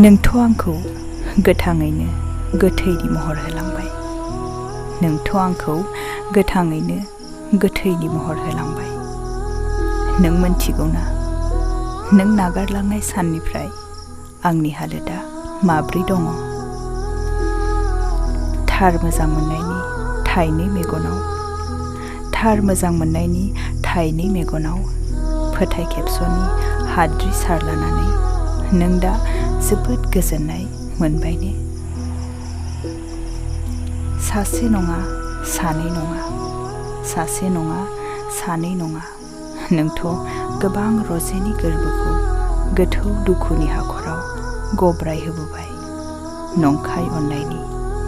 नोंथ' आंखौ गोथाङैनो गोथैनि महर होलांबाय। नोंथ' आंखौ गोथाङैनो गोथैनि महर होलांबाय। नों मोनथिगौना, नों नागारलांनाय साननिफ्राय आंनि हालोदा माब्रै दङ? थार मोजां मोननायनि थाइनै मेगनाव, थार मोजां मोननायनि थाइनै मेगनाव फोथाय खेबस'नि हाद्रि सारलानानै नों दा जोबोद गोजोननाय मोनबाय ने? सासे नङा, सानै नङा, सासे नङा, सानै नङा, नोंथ' गोबां रजेनि गोरबोखौ गोथौ दुखुनि हाखराव गब्राय होबोबाय, नंखाय अननायनि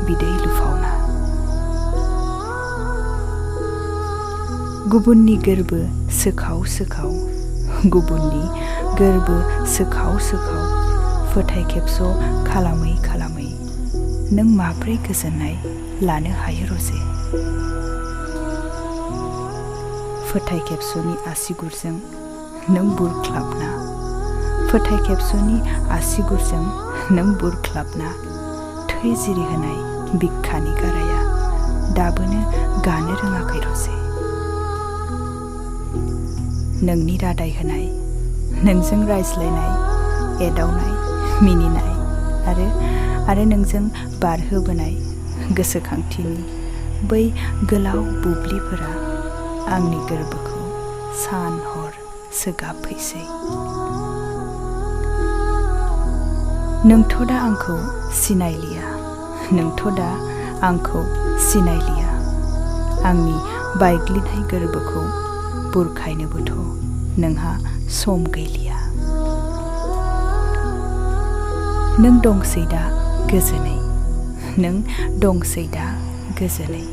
बिदै लुफावना। गुबुननि गोरबो सोखाव सोखाव, गुबुननि गोरबो सोखाव सोखाव फोथाय खेबस' खालामै खालामै नों माब्रै गोजोननाय लानो हायो रजे? फोथाय खेबस'नि आसिगुरजों नों बुरख्लाबना, फोथाय खेबस'नि आसिगुरजों नों बुरख्लाबना थै जिरि होनाय बिखानि गाराया दाबोनो गानो रोङाखै रजे। नोंनि रादाय होनाय, नोंजों रायज्लायनाय, एदावनाय, मिनिनाय आरो नोंजों बारहोबोनाय गोसोखांथिनि बै गोलाव बुब्लिफोरा आंनि गोरबोखौ सान हर सोगाबफैसै। नोंथ' दा आंखौ सिनायलिया, नोंथ' दा आंखौ सिनायलिया, आंनि बायग्लिनाय गोरबोखौ बुरखायनोबोथ' नोंहा सम गैलिया। नों दंसै दा गोजोनै, नों दंसै दा गोजोनै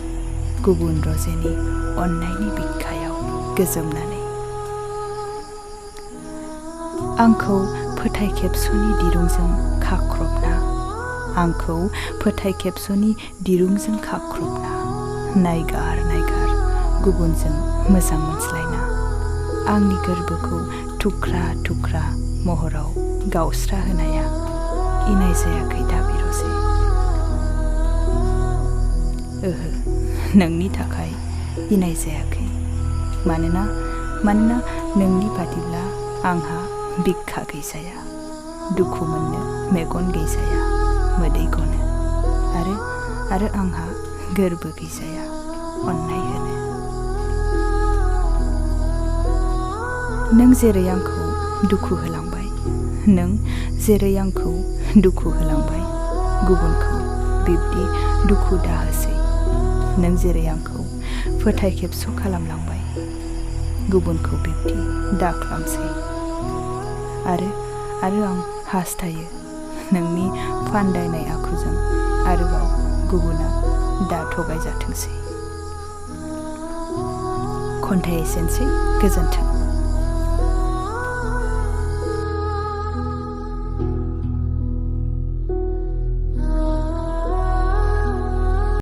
गुबुन रजेनि अननायनि बिखायाव गोजोमनानै। आंखौ फोथाय खेबस'नि दिरुंजों खाख्रबना, आंखौ फोथाय खेबस'नि दिरुंजों खाख्रबना नायगार नायगार गुबुनजों मोजां मोनज्लायना आंनि गोरबोखौ थुख्रा थुख्रा महराव गावस्रा होनाया इनाय जायाखै दा बे रजे? ओहो, नोंनि थाखाय इनाय जायाखै। मानोना नोंनि बादिब्ला आंहा बिखा गैजाया, दुखु मोननो मेगन गैजाया, मोदै गनो आरो आंहा गोरबो गैजाया अननाय होनो। नों जेरै आंखौ दुखु होलांबाय, नों जेरै आंखौ दुखु होलांबाय, गुबुनखौ बिब्दि दुखु दाहोसै। नों जेरै आंखौ फोथाय खेबस' खालामलांबाय, गुबुनखौ बिब्दि दाख्लामसै। आरो आं हास्थायो नोंनि फान्दायनाय आखुजों आरोबाव गुबुना दा थगायजाथोंसै। खन्थाइ एसेनोसै, गोजोन्थों।